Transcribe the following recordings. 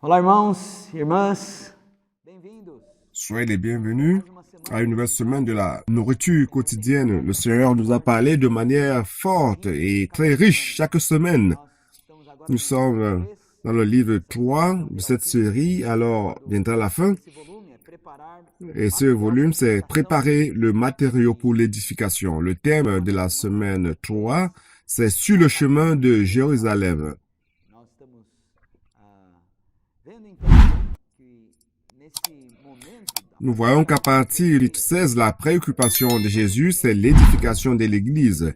Olá, irmãos, irmãs, bem-vindos. Soyez les bienvenus à une nouvelle semaine de la nourriture quotidienne. Le Seigneur nous a parlé de manière forte et très riche chaque semaine. Nous sommes dans le livre 3 de cette série, alors viendra la fin. Et ce volume, c'est préparer le matériau pour l'édification. Le thème de la semaine 3, c'est sur le chemin de Jérusalem. Nous voyons qu'à partir du 16, la préoccupation de Jésus, c'est l'édification de l'Église.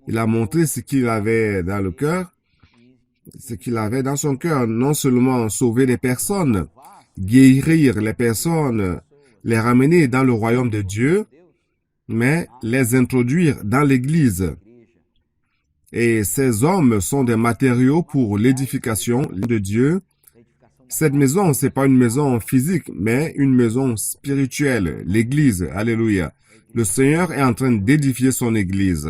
Il a montré ce qu'il avait dans le cœur, ce qu'il avait dans son cœur, non seulement sauver les personnes, guérir les personnes, les ramener dans le royaume de Dieu, mais les introduire dans l'Église. Et ces hommes sont des matériaux pour l'édification de Dieu. Cette maison, c'est pas une maison physique, mais une maison spirituelle, l'Église. Alléluia. Le Seigneur est en train d'édifier son Église.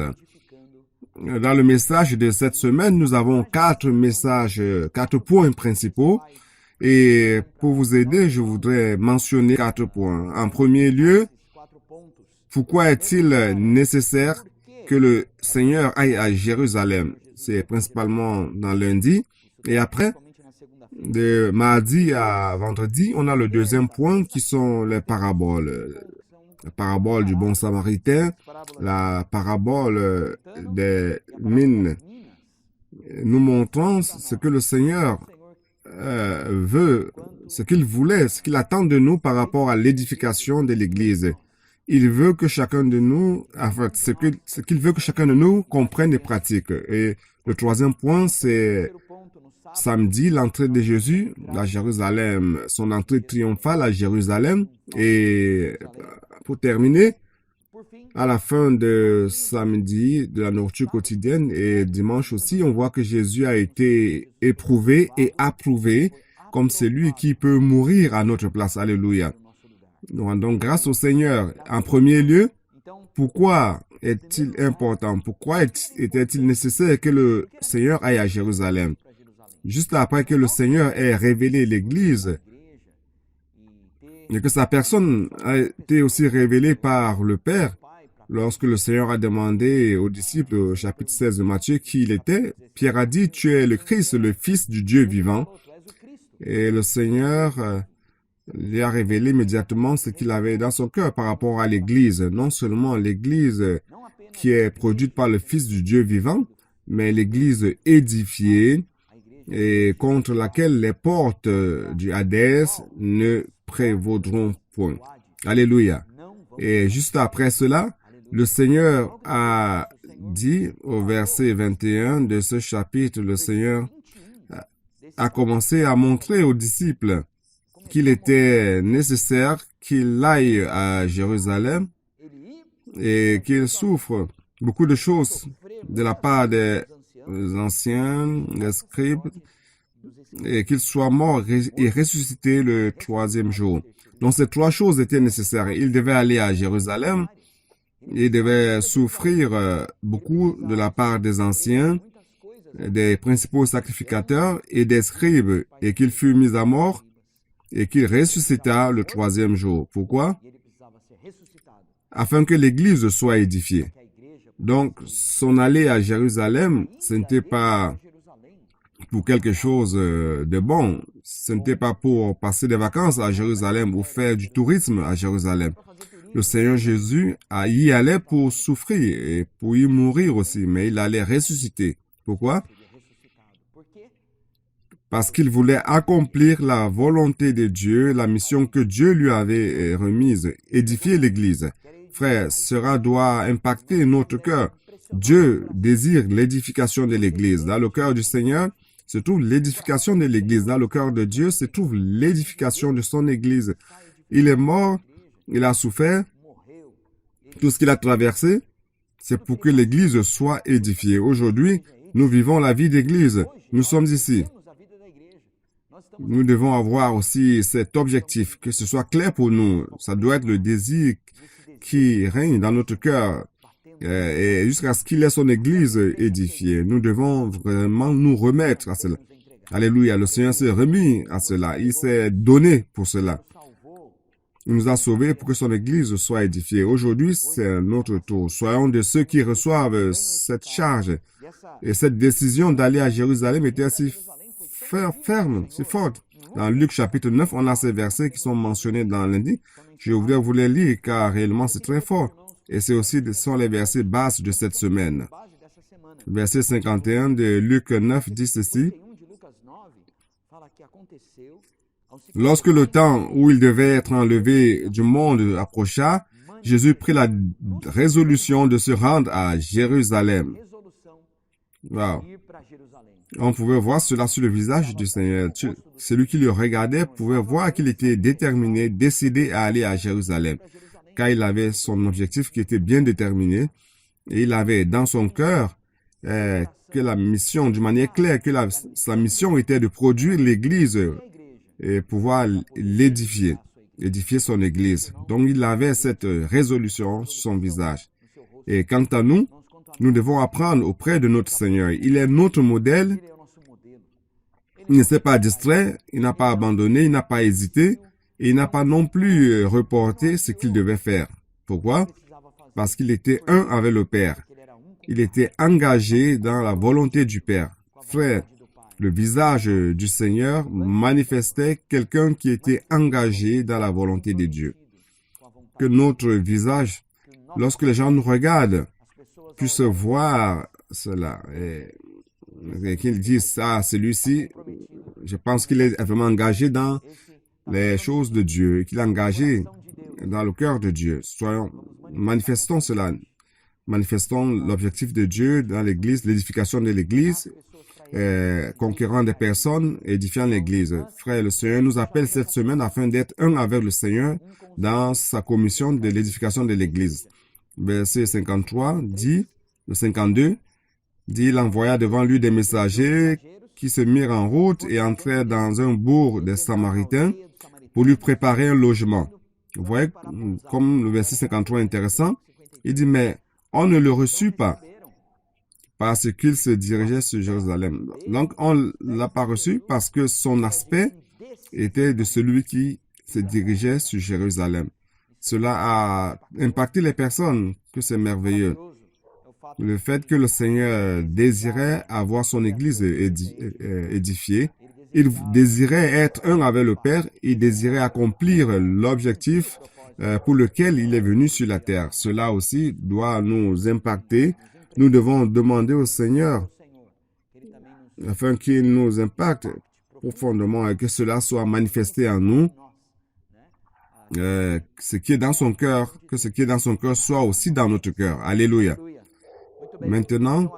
Dans le message de cette semaine, nous avons 4 points principaux. Et pour vous aider, je voudrais mentionner 4 points. En premier lieu, pourquoi est-il nécessaire que le Seigneur aille à Jérusalem? C'est principalement dans lundi. Et après, de mardi à vendredi, on a le deuxième point qui sont les paraboles. La parabole du bon samaritain, la parabole des mines. Nous montrons ce que le Seigneur veut, ce qu'il voulait, ce qu'il attend de nous par rapport à l'édification de l'Église. Il veut que chacun de nous, ce qu'il veut que chacun de nous comprenne et pratique. Et le troisième point, c'est samedi, l'entrée de Jésus à Jérusalem, son entrée triomphale à Jérusalem. Et pour terminer, à la fin de samedi, de la nourriture quotidienne et dimanche aussi, on voit que Jésus a été éprouvé et approuvé comme celui qui peut mourir à notre place. Alléluia. Nous rendons grâce au Seigneur. En premier lieu, pourquoi est-il important? Pourquoi était-il nécessaire que le Seigneur aille à Jérusalem? Juste après que le Seigneur ait révélé l'Église et que sa personne a été aussi révélée par le Père, lorsque le Seigneur a demandé aux disciples au chapitre 16 de Matthieu qui il était, Pierre a dit, tu es le Christ, le Fils du Dieu vivant. Et le Seigneur lui a révélé immédiatement ce qu'il avait dans son cœur par rapport à l'Église. Non seulement l'Église qui est produite par le Fils du Dieu vivant, mais l'Église édifiée et contre laquelle les portes du Hadès ne prévaudront point. Alléluia. Et juste après cela, le Seigneur a dit au verset 21 de ce chapitre, le Seigneur a commencé à montrer aux disciples qu'il était nécessaire qu'il aille à Jérusalem et qu'il souffre beaucoup de choses de la part des anciens, des scribes, et qu'il soit mort et ressuscité le 3e jour. Donc ces 3 choses étaient nécessaires. Il devait aller à Jérusalem, il devait souffrir beaucoup de la part des anciens, des principaux sacrificateurs et des scribes, et qu'il fut mis à mort et qu'il ressuscita le 3e jour. Pourquoi? Afin que l'Église soit édifiée. Donc, son aller à Jérusalem, ce n'était pas pour quelque chose de bon. Ce n'était pas pour passer des vacances à Jérusalem ou faire du tourisme à Jérusalem. Le Seigneur Jésus y allait pour souffrir et pour y mourir aussi, mais il allait ressusciter. Pourquoi? Parce qu'il voulait accomplir la volonté de Dieu, la mission que Dieu lui avait remise, édifier l'Église. Frère, cela doit impacter notre cœur. Dieu désire l'édification de l'Église. Dans le cœur du Seigneur se trouve l'édification de l'Église. Dans le cœur de Dieu se trouve l'édification de son Église. Il est mort, il a souffert, tout ce qu'il a traversé, c'est pour que l'Église soit édifiée. Aujourd'hui, nous vivons la vie d'Église. Nous sommes ici. Nous devons avoir aussi cet objectif, que ce soit clair pour nous. Ça doit être le désir qui règne dans notre cœur et jusqu'à ce qu'il ait son Église édifiée. Nous devons vraiment nous remettre à cela. Alléluia, le Seigneur s'est remis à cela. Il s'est donné pour cela. Il nous a sauvés pour que son Église soit édifiée. Aujourd'hui, c'est notre tour. Soyons de ceux qui reçoivent cette charge. Et cette décision d'aller à Jérusalem était si ferme, si forte. Dans Luc chapitre 9, on a ces versets qui sont mentionnés dans lundi. Je voudrais vous les lire car réellement c'est très fort. Et c'est aussi sont les versets bases de cette semaine. Verset 51 de Luc 9 dit ceci. Lorsque le temps où il devait être enlevé du monde approcha, Jésus prit la résolution de se rendre à Jérusalem. Wow. On pouvait voir cela sur le visage du Seigneur. Celui qui le regardait pouvait voir qu'il était déterminé, décidé à aller à Jérusalem, car il avait son objectif qui était bien déterminé, et il avait dans son cœur que la mission, d'une manière claire, que sa mission était de produire l'Église et pouvoir l'édifier, édifier son Église. Donc il avait cette résolution sur son visage. Et quant à nous, nous devons apprendre auprès de notre Seigneur. Il est notre modèle. Il ne s'est pas distrait, il n'a pas abandonné, il n'a pas hésité, et il n'a pas non plus reporté ce qu'il devait faire. Pourquoi? Parce qu'il était un avec le Père. Il était engagé dans la volonté du Père. Frère, le visage du Seigneur manifestait quelqu'un qui était engagé dans la volonté de Dieu. Que notre visage, lorsque les gens nous regardent, puissent voir cela. Et qu'ils disent ça, celui-ci, je pense qu'il est vraiment engagé dans les choses de Dieu, qu'il est engagé dans le cœur de Dieu. Manifestons cela. Manifestons l'objectif de Dieu dans l'Église, l'édification de l'Église, conquérant des personnes, édifiant l'Église. Frère, le Seigneur nous appelle cette semaine afin d'être un avec le Seigneur dans sa commission de l'édification de l'Église. Verset 53 dit, le 52, dit, il envoya devant lui des messagers qui se mirent en route et entrèrent dans un bourg des Samaritains pour lui préparer un logement. Vous voyez, comme le verset 53 est intéressant, il dit, mais on ne le reçut pas parce qu'il se dirigeait sur Jérusalem. Donc, on ne l'a pas reçu parce que son aspect était de celui qui se dirigeait sur Jérusalem. Cela a impacté les personnes, que c'est merveilleux. Le fait que le Seigneur désirait avoir son Église édifiée, il désirait être un avec le Père, il désirait accomplir l'objectif pour lequel il est venu sur la terre. Cela aussi doit nous impacter. Nous devons demander au Seigneur afin qu'il nous impacte profondément et que cela soit manifesté en nous. Ce qui est dans son cœur, que ce qui est dans son cœur soit aussi dans notre cœur. Alléluia. Maintenant,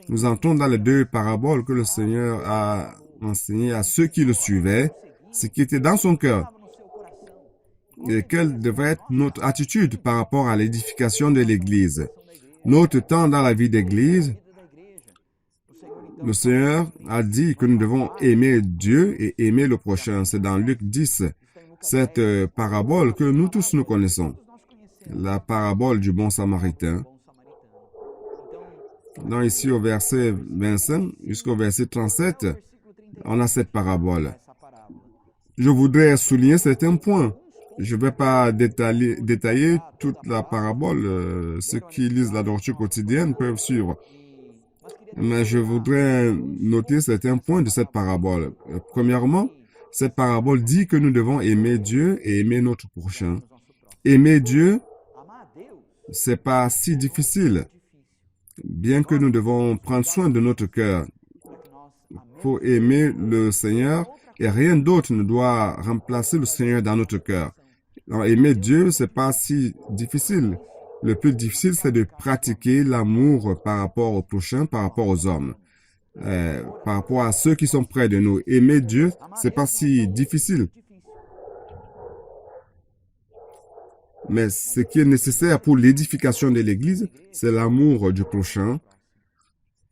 nous entrons dans les deux paraboles que le Seigneur a enseignées à ceux qui le suivaient, ce qui était dans son cœur. Et quelle devrait être notre attitude par rapport à l'édification de l'Église. Notre temps dans la vie d'Église, le Seigneur a dit que nous devons aimer Dieu et aimer le prochain. C'est dans Luc 10, cette parabole que nous tous nous connaissons. La parabole du bon Samaritain. Donc ici au verset 25 jusqu'au verset 37, on a cette parabole. Je voudrais souligner certains points. Je ne vais pas détailler toute la parabole. Ceux qui lisent la doctrine quotidienne peuvent suivre. Mais je voudrais noter certains points de cette parabole. Premièrement, cette parabole dit que nous devons aimer Dieu et aimer notre prochain. Aimer Dieu, c'est pas si difficile. Bien que nous devons prendre soin de notre cœur. Pour aimer le Seigneur, et rien d'autre ne doit remplacer le Seigneur dans notre cœur. Alors, aimer Dieu, c'est pas si difficile. Le plus difficile, c'est de pratiquer l'amour par rapport aux prochains, par rapport aux hommes, par rapport à ceux qui sont près de nous. Aimer Dieu, c'est pas si difficile. Mais ce qui est nécessaire pour l'édification de l'Église, c'est l'amour du prochain.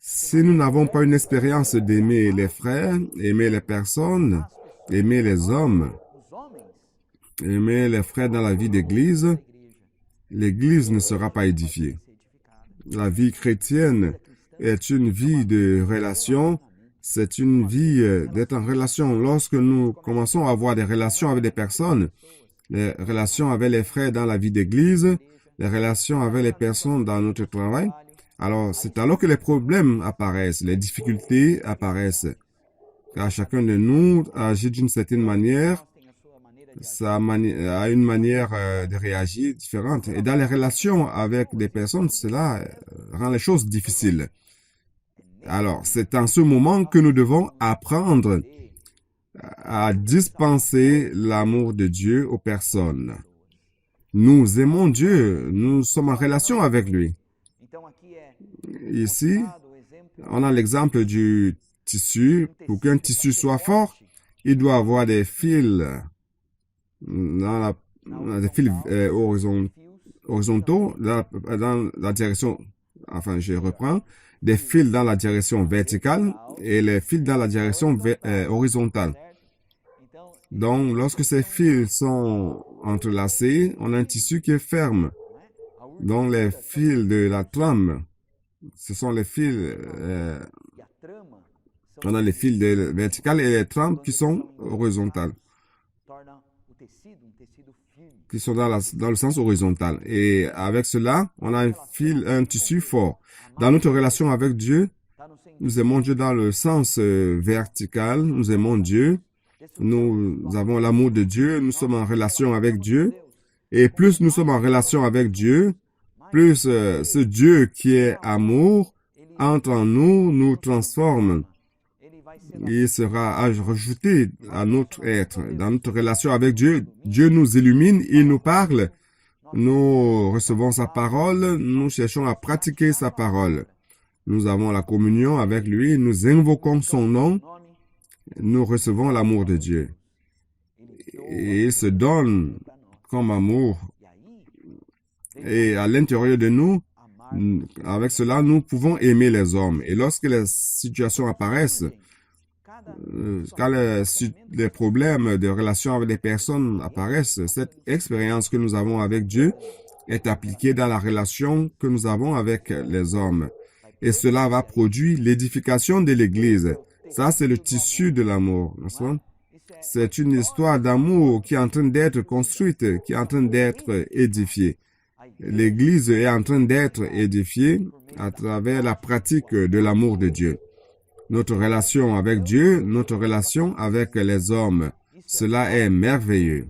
Si nous n'avons pas une expérience d'aimer les frères, aimer les personnes, aimer les hommes, aimer les frères dans la vie d'Église, l'Église ne sera pas édifiée. La vie chrétienne est une vie de relation C'est une vie d'être en relation. Lorsque nous commençons à avoir des relations avec des personnes, les relations avec les frères dans la vie d'église, les relations avec les personnes dans notre travail, alors c'est alors que les problèmes apparaissent, les difficultés apparaissent. Car chacun de nous agit d'une certaine manière, ça a une manière de réagir différente. Et dans les relations avec des personnes, cela rend les choses difficiles. Alors, c'est en ce moment que nous devons apprendre à dispenser l'amour de Dieu aux personnes. Nous aimons Dieu, nous sommes en relation avec lui. Ici, on a l'exemple du tissu. Pour qu'un tissu soit fort, il doit avoir des fils horizontaux dans la direction, enfin je reprends, des fils dans la direction verticale et les fils dans la direction horizontale. Donc, lorsque ces fils sont entrelacés, on a un tissu qui est ferme. Donc, les fils de la trame, ce sont les fils, on a les fils verticales et les trames qui sont horizontales, qui sont dans le sens horizontal. Et avec cela, on a un tissu fort. Dans notre relation avec Dieu, nous aimons Dieu dans le sens vertical, nous aimons Dieu, nous avons l'amour de Dieu, nous sommes en relation avec Dieu, et plus nous sommes en relation avec Dieu, plus ce Dieu qui est amour entre en nous, nous transforme. Il sera rajouté à notre être. Dans notre relation avec Dieu, Dieu nous illumine, il nous parle, nous recevons sa parole, nous cherchons à pratiquer sa parole. Nous avons la communion avec lui, nous invoquons son nom, nous recevons l'amour de Dieu. Et il se donne comme amour. Et à l'intérieur de nous, avec cela, nous pouvons aimer les hommes. Et lorsque les situations apparaissent, quand les problèmes de relation avec les personnes apparaissent, cette expérience que nous avons avec Dieu est appliquée dans la relation que nous avons avec les hommes. Et cela va produire l'édification de l'Église. Ça, c'est le tissu de l'amour, n'est-ce pas? C'est une histoire d'amour qui est en train d'être construite, qui est en train d'être édifiée. L'Église est en train d'être édifiée à travers la pratique de l'amour de Dieu. Notre relation avec Dieu, notre relation avec les hommes, cela est merveilleux.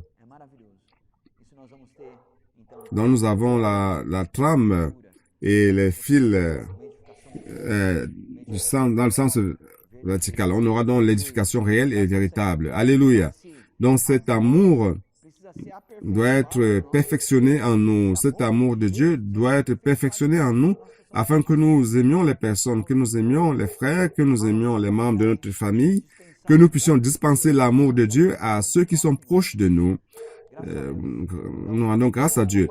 Donc nous avons la trame et les fils dans le sens vertical. On aura donc l'édification réelle et véritable. Alléluia. Donc cet amour doit être perfectionné en nous. Cet amour de Dieu doit être perfectionné en nous afin que nous aimions les personnes, que nous aimions les frères, que nous aimions les membres de notre famille, que nous puissions dispenser l'amour de Dieu à ceux qui sont proches de nous. Nous rendons grâce à Dieu.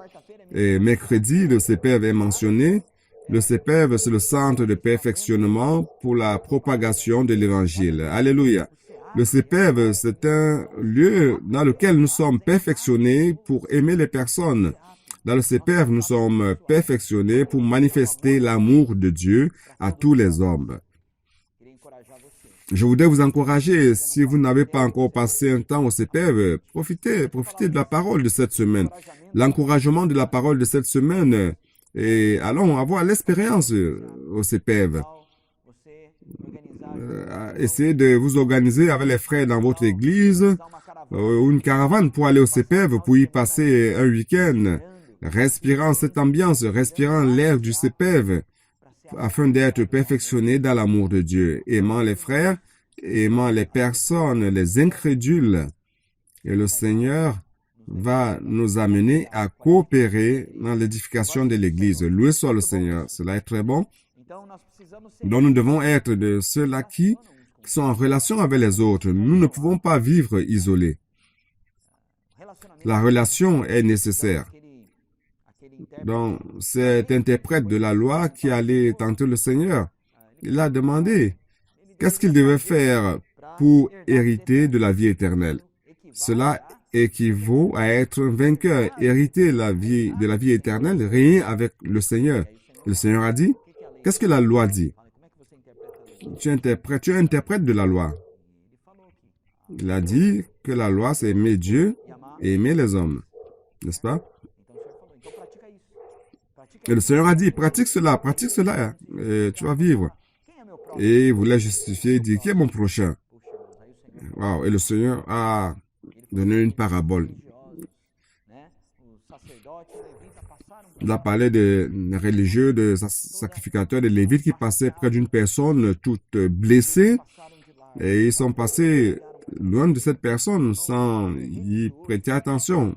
Et mercredi, le CPEV est mentionné. Le CPEV, c'est le centre de perfectionnement pour la propagation de l'Évangile. Alléluia. Le CPEV, c'est un lieu dans lequel nous sommes perfectionnés pour aimer les personnes. Dans le CPEV, nous sommes perfectionnés pour manifester l'amour de Dieu à tous les hommes. Je voudrais vous encourager, si vous n'avez pas encore passé un temps au CPEV, profitez de la parole de cette semaine. L'encouragement de la parole de cette semaine, et allons avoir l'expérience au CPEV. Essayez de vous organiser avec les frères dans votre église, ou une caravane pour aller au CPEV, pour y passer un week-end, respirant cette ambiance, respirant l'air du CPEV, afin d'être perfectionné dans l'amour de Dieu, aimant les frères, aimant les personnes, les incrédules. Et le Seigneur va nous amener à coopérer dans l'édification de l'Église. Loué soit le Seigneur. Cela est très bon. Donc nous devons être de ceux-là qui sont en relation avec les autres. Nous ne pouvons pas vivre isolés. La relation est nécessaire. Donc, cet interprète de la loi qui allait tenter le Seigneur, il a demandé qu'est-ce qu'il devait faire pour hériter de la vie éternelle. Cela équivaut à être un vainqueur, hériter de la vie éternelle, régner avec le Seigneur. Le Seigneur a dit, qu'est-ce que la loi dit? tu es interprète de la loi. Il a dit que la loi, c'est aimer Dieu et aimer les hommes. N'est-ce pas? Et le Seigneur a dit, pratique cela, et tu vas vivre. Et il voulait justifier, il dit, qui est mon prochain? Wow. Et le Seigneur a donné une parabole. Il a parlé des religieux, des sacrificateurs, des lévites qui passaient près d'une personne toute blessée et ils sont passés loin de cette personne sans y prêter attention.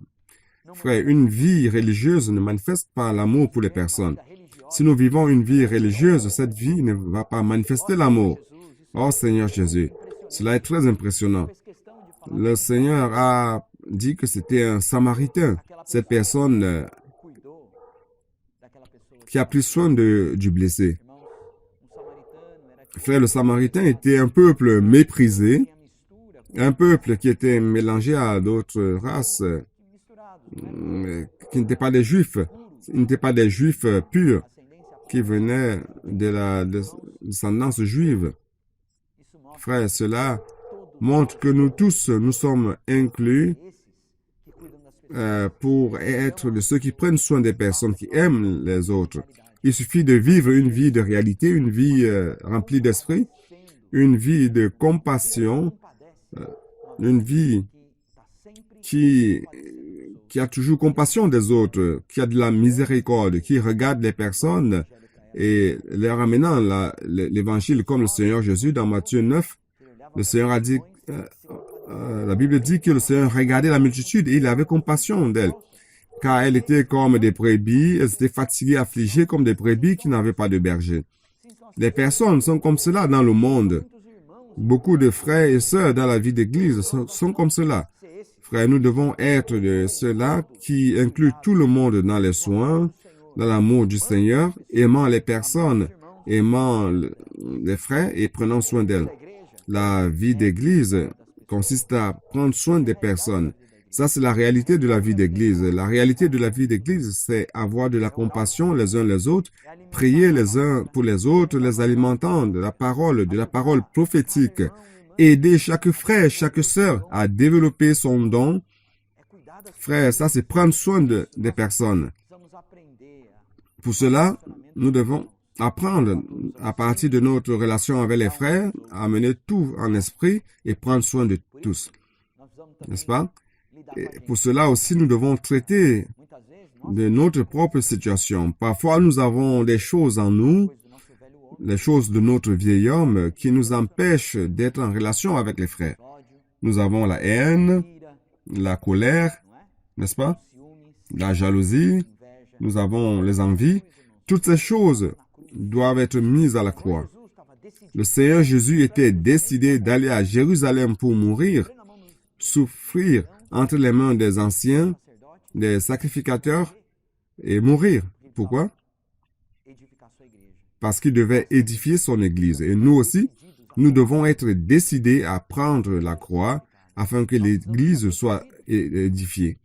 Frère, une vie religieuse ne manifeste pas l'amour pour les personnes. Si nous vivons une vie religieuse, cette vie ne va pas manifester l'amour. Oh Seigneur Jésus, cela est très impressionnant. Le Seigneur a dit que c'était un Samaritain. Cette personne qui a pris soin du blessé. Frère, le Samaritain était un peuple méprisé, un peuple qui était mélangé à d'autres races, qui n'étaient pas des Juifs. Ils n'étaient pas des Juifs purs, qui venaient de la descendance juive. Frère, cela montre que nous tous, nous sommes inclus pour être de ceux qui prennent soin des personnes, qui aiment les autres. Il suffit de vivre une vie de réalité, une vie remplie d'esprit, une vie de compassion, une vie qui a toujours compassion des autres, qui a de la miséricorde, qui regarde les personnes et leur amenant l'évangile comme le Seigneur Jésus dans Matthieu 9. Le Seigneur a dit, la Bible dit que le Seigneur regardait la multitude et il avait compassion d'elle. Car elles étaient comme des brebis, elles étaient fatiguées, affligées comme des brebis qui n'avaient pas de berger. Les personnes sont comme cela dans le monde. Beaucoup de frères et sœurs dans la vie d'église sont comme cela. Frères, nous devons être de ceux-là qui incluent tout le monde dans les soins, dans l'amour du Seigneur, aimant les personnes, aimant les frères et prenant soin d'elles. La vie d'église consiste à prendre soin des personnes. Ça, c'est la réalité de la vie d'église. La réalité de la vie d'église, c'est avoir de la compassion les uns les autres, prier les uns pour les autres, les alimentant de la parole prophétique, aider chaque frère, chaque sœur à développer son don. Frère, ça, c'est prendre soin des personnes. Pour cela, nous devons apprendre à partir de notre relation avec les frères, à mener tout en esprit et prendre soin de tous. N'est-ce pas? Et pour cela aussi, nous devons traiter de notre propre situation. Parfois, nous avons des choses en nous, les choses de notre vieil homme qui nous empêchent d'être en relation avec les frères. Nous avons la haine, la colère, n'est-ce pas? La jalousie, nous avons les envies. Toutes ces choses doivent être mises à la croix. Le Seigneur Jésus était décidé d'aller à Jérusalem pour mourir, souffrir entre les mains des anciens, des sacrificateurs, et mourir. Pourquoi? Parce qu'il devait édifier son Église. Et nous aussi, nous devons être décidés à prendre la croix afin que l'Église soit édifiée.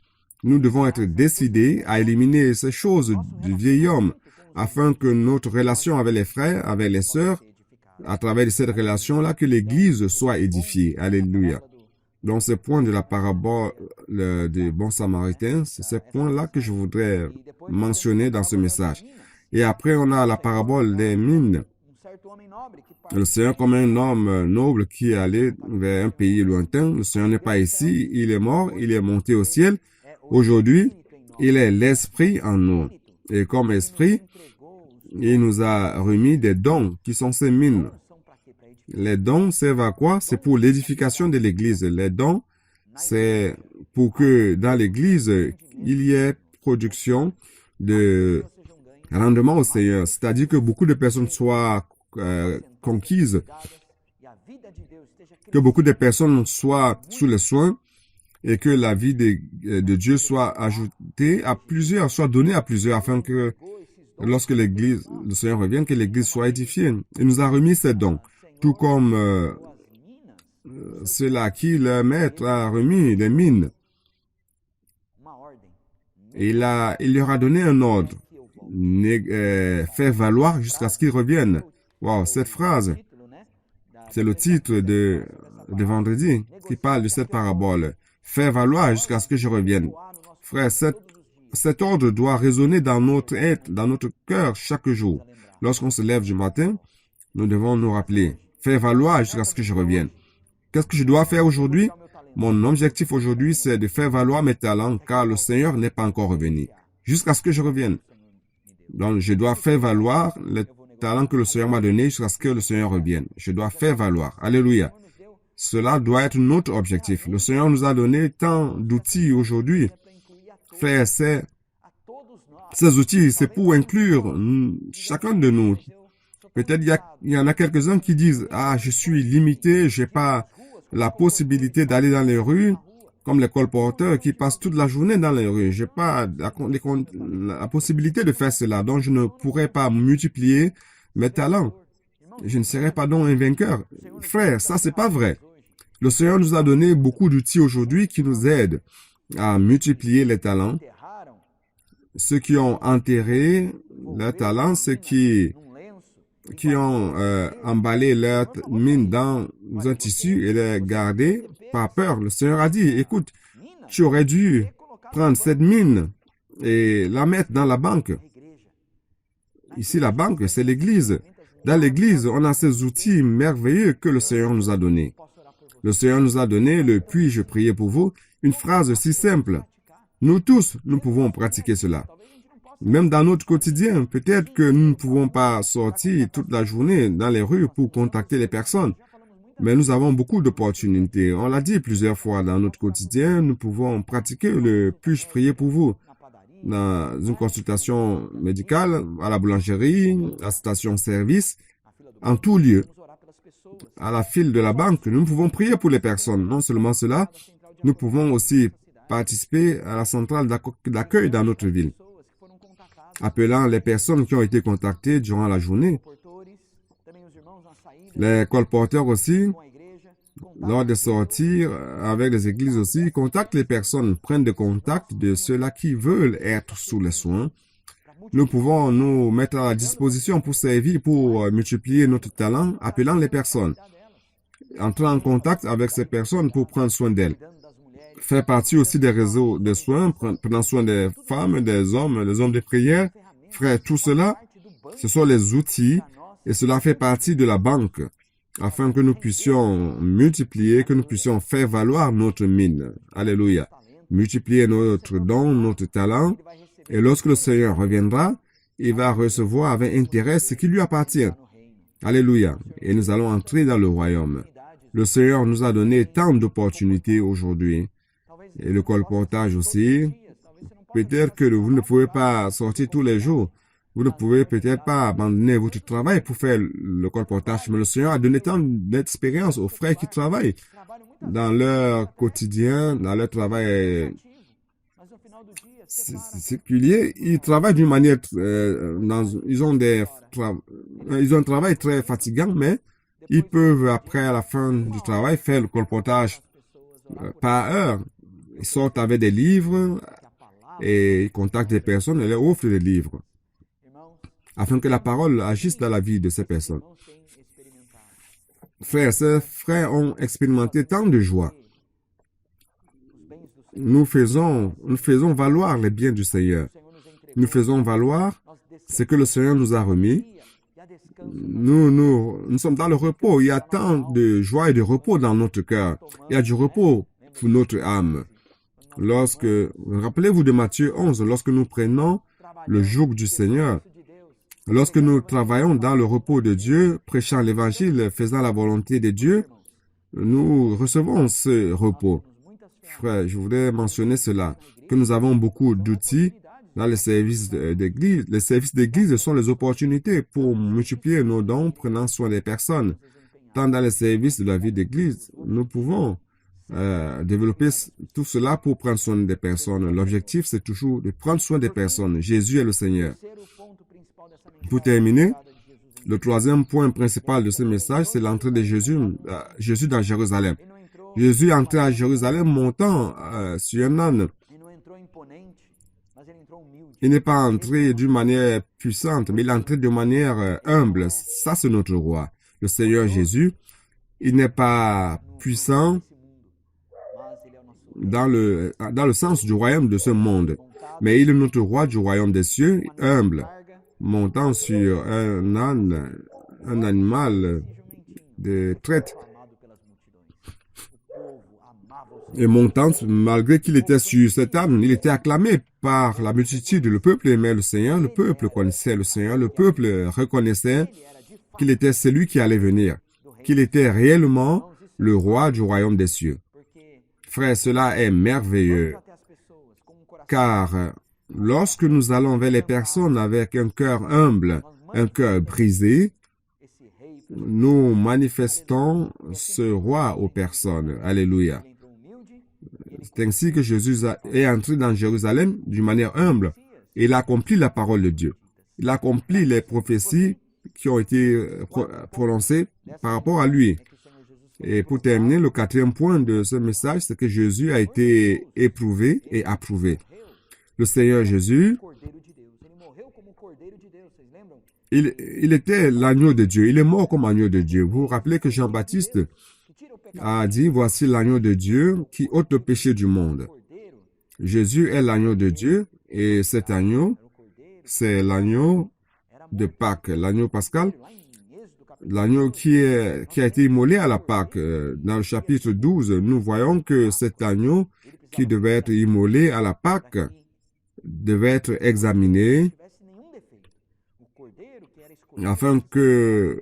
Nous devons être décidés à éliminer ces choses du vieil homme afin que notre relation avec les frères, avec les sœurs, à travers cette relation-là, que l'Église soit édifiée. Alléluia. Donc, ce point de la parabole du bon samaritain, c'est ce point-là que je voudrais mentionner dans ce message. Et après, on a la parabole des mines. Le Seigneur comme un homme noble qui est allé vers un pays lointain. Le Seigneur n'est pas ici, il est mort, il est monté au ciel. Aujourd'hui, il est l'Esprit en nous. Et comme Esprit, il nous a remis des dons qui sont ces mines. Les dons servent à quoi? C'est pour l'édification de l'Église. Les dons, c'est pour que dans l'Église, il y ait production de rendement au Seigneur. C'est-à-dire que beaucoup de personnes soient conquises, que beaucoup de personnes soient sous les soins et que la vie de Dieu soit ajoutée à plusieurs, soit donnée à plusieurs afin que lorsque l'Église, le Seigneur revienne, que l'Église soit édifiée. Il nous a remis ces dons. Tout comme ceux-là à qui le maître a remis des mines. Et il leur a donné un ordre. Faire valoir jusqu'à ce qu'ils reviennent. Wow, cette phrase C'est le titre de vendredi qui parle de cette parabole. Faire valoir jusqu'à ce que je revienne. Frère, cet ordre doit résonner dans notre être, dans notre cœur chaque jour. Lorsqu'on se lève du matin, nous devons nous rappeler. Faire valoir jusqu'à ce que je revienne. Qu'est-ce que je dois faire aujourd'hui? Mon objectif aujourd'hui, c'est de faire valoir mes talents, car le Seigneur n'est pas encore revenu. Jusqu'à ce que je revienne. Donc, je dois faire valoir les talents que le Seigneur m'a donnés jusqu'à ce que le Seigneur revienne. Je dois faire valoir. Alléluia. Cela doit être notre objectif. Le Seigneur nous a donné tant d'outils aujourd'hui. Frères, ces outils, c'est pour inclure chacun de nous. Peut-être il y en a quelques-uns qui disent, je suis limité, j'ai pas la possibilité d'aller dans les rues, comme les colporteurs qui passent toute la journée dans les rues. J'ai pas la possibilité de faire cela, donc je ne pourrai pas multiplier mes talents. Je ne serai pas donc un vainqueur. Frère, ça c'est pas vrai. Le Seigneur nous a donné beaucoup d'outils aujourd'hui qui nous aident à multiplier les talents. Ceux qui ont enterré leurs talents, ceux qui ont emballé leur mine dans un tissu et les gardé par peur. Le Seigneur a dit, écoute, tu aurais dû prendre cette mine et la mettre dans la banque. Ici, la banque, c'est l'église. Dans l'église, on a ces outils merveilleux que le Seigneur nous a donnés. Le Seigneur nous a donné le « puis-je prier pour vous ?» une phrase si simple. Nous tous, nous pouvons pratiquer cela. Même dans notre quotidien, peut-être que nous ne pouvons pas sortir toute la journée dans les rues pour contacter les personnes. Mais nous avons beaucoup d'opportunités. On l'a dit plusieurs fois dans notre quotidien, nous pouvons pratiquer le « puis-je prier pour vous ?» dans une consultation médicale, à la boulangerie, à la station-service, en tout lieu. À la file de la banque, nous pouvons prier pour les personnes. Non seulement cela, nous pouvons aussi participer à la centrale d'accueil dans notre ville, appelant les personnes qui ont été contactées durant la journée. Les colporteurs aussi, lors des sorties avec les églises aussi, contactent les personnes, prennent des contacts de ceux-là qui veulent être sous les soins. Nous pouvons nous mettre à disposition pour servir, pour multiplier notre talent, appelant les personnes, entrer en contact avec ces personnes pour prendre soin d'elles. Faire partie aussi des réseaux de soins, prendre soin des femmes, des hommes de prière. Frère, tout cela, ce sont les outils et cela fait partie de la banque afin que nous puissions multiplier, que nous puissions faire valoir notre mine. Alléluia. Multiplier notre don, notre talent. Et lorsque le Seigneur reviendra, il va recevoir avec intérêt ce qui lui appartient. Alléluia. Et nous allons entrer dans le royaume. Le Seigneur nous a donné tant d'opportunités aujourd'hui. Et le colportage aussi. Peut-être que vous ne pouvez pas sortir tous les jours. Vous ne pouvez peut-être pas abandonner votre travail pour faire le colportage. Mais le Seigneur a donné tant d'expérience aux frères qui travaillent dans leur quotidien, dans leur travail séculier. Ils travaillent d'une manière, ils ont un travail très fatigant, mais ils peuvent, après, à la fin du travail, faire le colportage par heure. Ils sortent avec des livres et ils contactent des personnes et leur offrent des livres afin que la parole agisse dans la vie de ces personnes. Frères, ces frères ont expérimenté tant de joie. Nous faisons valoir les biens du Seigneur. Nous faisons valoir ce que le Seigneur nous a remis. Nous sommes dans le repos. Il y a tant de joie et de repos dans notre cœur. Il y a du repos pour notre âme. Rappelez-vous de Matthieu 11, lorsque nous prenons le joug du Seigneur, lorsque nous travaillons dans le repos de Dieu, prêchant l'évangile, faisant la volonté de Dieu, nous recevons ce repos. Frère, je voudrais mentionner cela, que nous avons beaucoup d'outils dans les services d'église. Les services d'église sont les opportunités pour multiplier nos dons, prenant soin des personnes. Tant dans les services de la vie d'église, nous pouvons développer tout cela pour prendre soin des personnes. L'objectif, c'est toujours de prendre soin des personnes. Jésus est le Seigneur. Pour terminer, le troisième point principal de ce message, c'est l'entrée de Jésus dans Jérusalem. Jésus est entré à Jérusalem montant sur un âne. Il n'est pas entré d'une manière puissante, mais il est entré de manière humble. Ça, c'est notre roi. Le Seigneur Jésus Il n'est pas puissant dans le sens du royaume de ce monde, mais il est notre roi du royaume des cieux, humble, montant sur un âne, un animal de traite, et montant, malgré qu'il était sur cet âne, il était acclamé par la multitude. Le peuple aimait le Seigneur, le peuple connaissait le Seigneur, le peuple reconnaissait qu'il était celui qui allait venir, qu'il était réellement le roi du royaume des cieux. Frère, cela est merveilleux, car lorsque nous allons vers les personnes avec un cœur humble, un cœur brisé, nous manifestons ce roi aux personnes. Alléluia. C'est ainsi que Jésus est entré dans Jérusalem d'une manière humble. Et il a accompli la parole de Dieu. Il a accompli les prophéties qui ont été prononcées par rapport à lui. Et pour terminer, le quatrième point de ce message, c'est que Jésus a été éprouvé et approuvé. Le Seigneur Jésus, il était l'agneau de Dieu. Il est mort comme agneau de Dieu. Vous vous rappelez que Jean-Baptiste a dit, voici l'agneau de Dieu qui ôte le péché du monde. Jésus est l'agneau de Dieu et cet agneau, c'est l'agneau de Pâques, l'agneau pascal, l'agneau qui a été immolé à la Pâques. Dans le chapitre 12, nous voyons que cet agneau qui devait être immolé à la Pâques devait être examiné afin de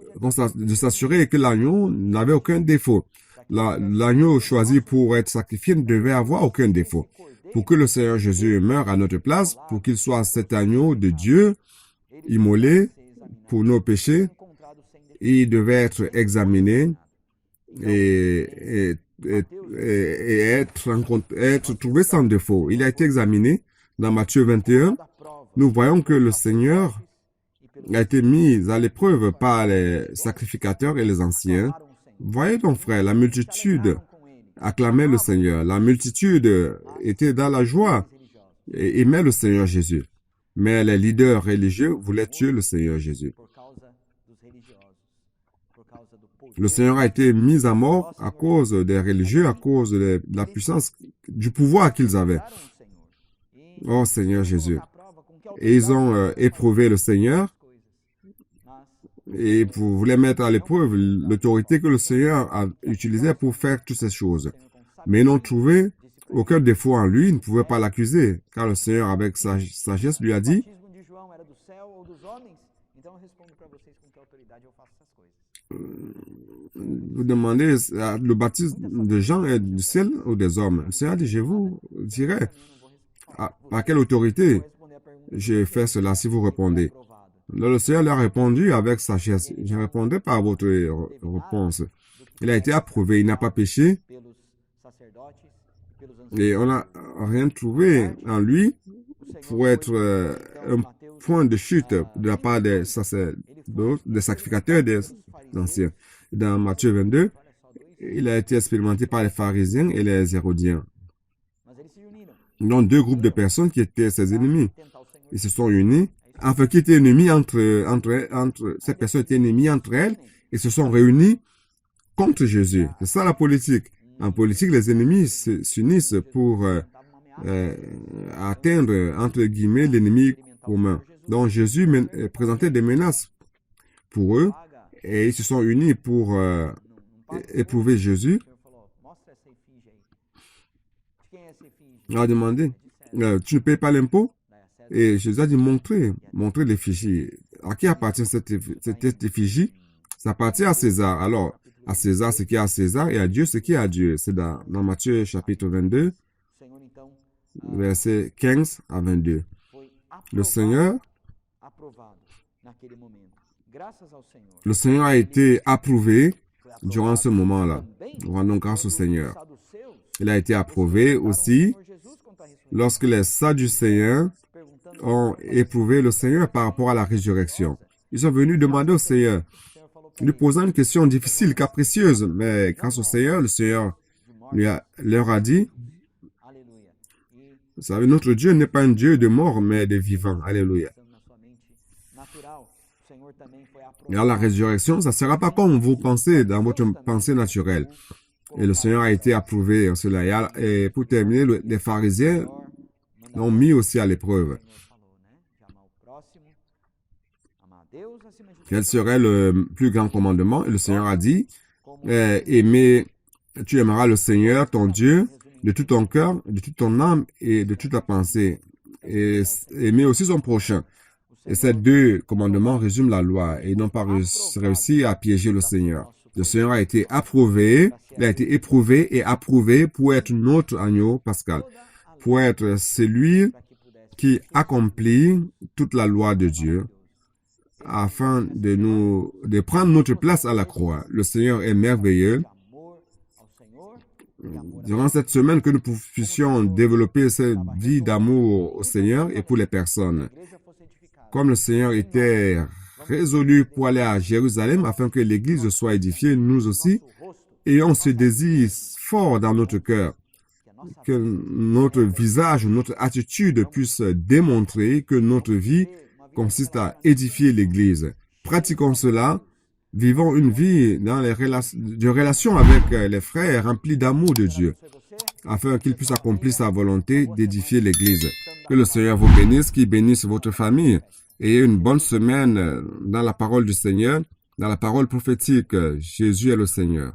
s'assurer que l'agneau n'avait aucun défaut. L'agneau choisi pour être sacrifié ne devait avoir aucun défaut. Pour que le Seigneur Jésus meure à notre place, pour qu'il soit cet agneau de Dieu immolé pour nos péchés, il devait être examiné et être trouvé sans défaut. Il a été examiné dans Matthieu 21. Nous voyons que le Seigneur a été mis à l'épreuve par les sacrificateurs et les anciens. Voyez donc, frère, la multitude acclamait le Seigneur. La multitude était dans la joie et aimait le Seigneur Jésus. Mais les leaders religieux voulaient tuer le Seigneur Jésus. Le Seigneur a été mis à mort à cause des religieux, à cause de la puissance, du pouvoir qu'ils avaient. Oh Seigneur Jésus. Et ils ont éprouvé le Seigneur et voulaient mettre à l'épreuve l'autorité que le Seigneur a utilisée pour faire toutes ces choses. Mais ils n'ont trouvé aucun défaut en lui, ils ne pouvaient pas l'accuser, car le Seigneur, avec sa sagesse, lui a dit, vous demandez, le baptême de Jean est du ciel ou des hommes? Le Seigneur a dit, je vous dirai à quelle autorité j'ai fait cela si vous répondez. Le Seigneur leur a répondu avec sagesse. Je répondais par votre réponse. Il a été approuvé, il n'a pas péché. Et on n'a rien trouvé en lui pour être un point de chute de la part des sacrificateurs des anciens. Dans Matthieu 22, il a été expérimenté par les pharisiens et les hérodiens. Donc, deux groupes de personnes qui étaient ses ennemis. Ils se sont unis, enfin, qui étaient ennemis ces personnes étaient ennemies entre elles et se sont réunis contre Jésus. C'est ça la politique. En politique, les ennemis s'unissent pour atteindre, entre guillemets, l'ennemi commun. Donc, Jésus présentait des menaces pour eux et ils se sont unis pour éprouver Jésus. Il a demandé, tu ne payes pas l'impôt? Et Jésus a dit, montrez l'effigie. À qui appartient cette effigie? Ça appartient à César. Alors, à César ce qui est à César et à Dieu ce qui est à Dieu. C'est dans Matthieu chapitre 22, versets 15 à 22. Le Seigneur a été approuvé durant ce moment-là. Rendons grâce au Seigneur. Il a été approuvé aussi lorsque les Sadducéens ont éprouvé le Seigneur par rapport à la résurrection. Ils sont venus demander au Seigneur, lui posant une question difficile, capricieuse, mais grâce au Seigneur, le Seigneur leur a dit, vous savez, notre Dieu n'est pas un Dieu de mort, mais de vivants. Alléluia. Et à la résurrection, ça ne sera pas comme vous pensez dans votre pensée naturelle. Et le Seigneur a été approuvé en cela. Et pour terminer, les pharisiens l'ont mis aussi à l'épreuve. Quel serait le plus grand commandement? Et le Seigneur a dit, tu aimeras le Seigneur, ton Dieu, de tout ton cœur, de toute ton âme et de toute ta pensée. Et aimer aussi son prochain. Et ces deux commandements résument la loi et ils n'ont pas réussi à piéger le Seigneur. Le Seigneur a été approuvé, il a été éprouvé et approuvé pour être notre agneau pascal, pour être celui qui accomplit toute la loi de Dieu, afin de prendre notre place à la croix. Le Seigneur est merveilleux. Durant cette semaine, que nous puissions développer cette vie d'amour au Seigneur et pour les personnes. Comme le Seigneur était résolu pour aller à Jérusalem afin que l'Église soit édifiée, nous aussi, ayons ce désir fort dans notre cœur, que notre visage, notre attitude puisse démontrer que notre vie consiste à édifier l'Église. Pratiquons cela, vivons une vie dans de relation avec les frères remplis d'amour de Dieu, afin qu'il puisse accomplir sa volonté d'édifier l'Église. Que le Seigneur vous bénisse, qu'il bénisse votre famille. Ayez une bonne semaine dans la parole du Seigneur, dans la parole prophétique. Jésus est le Seigneur.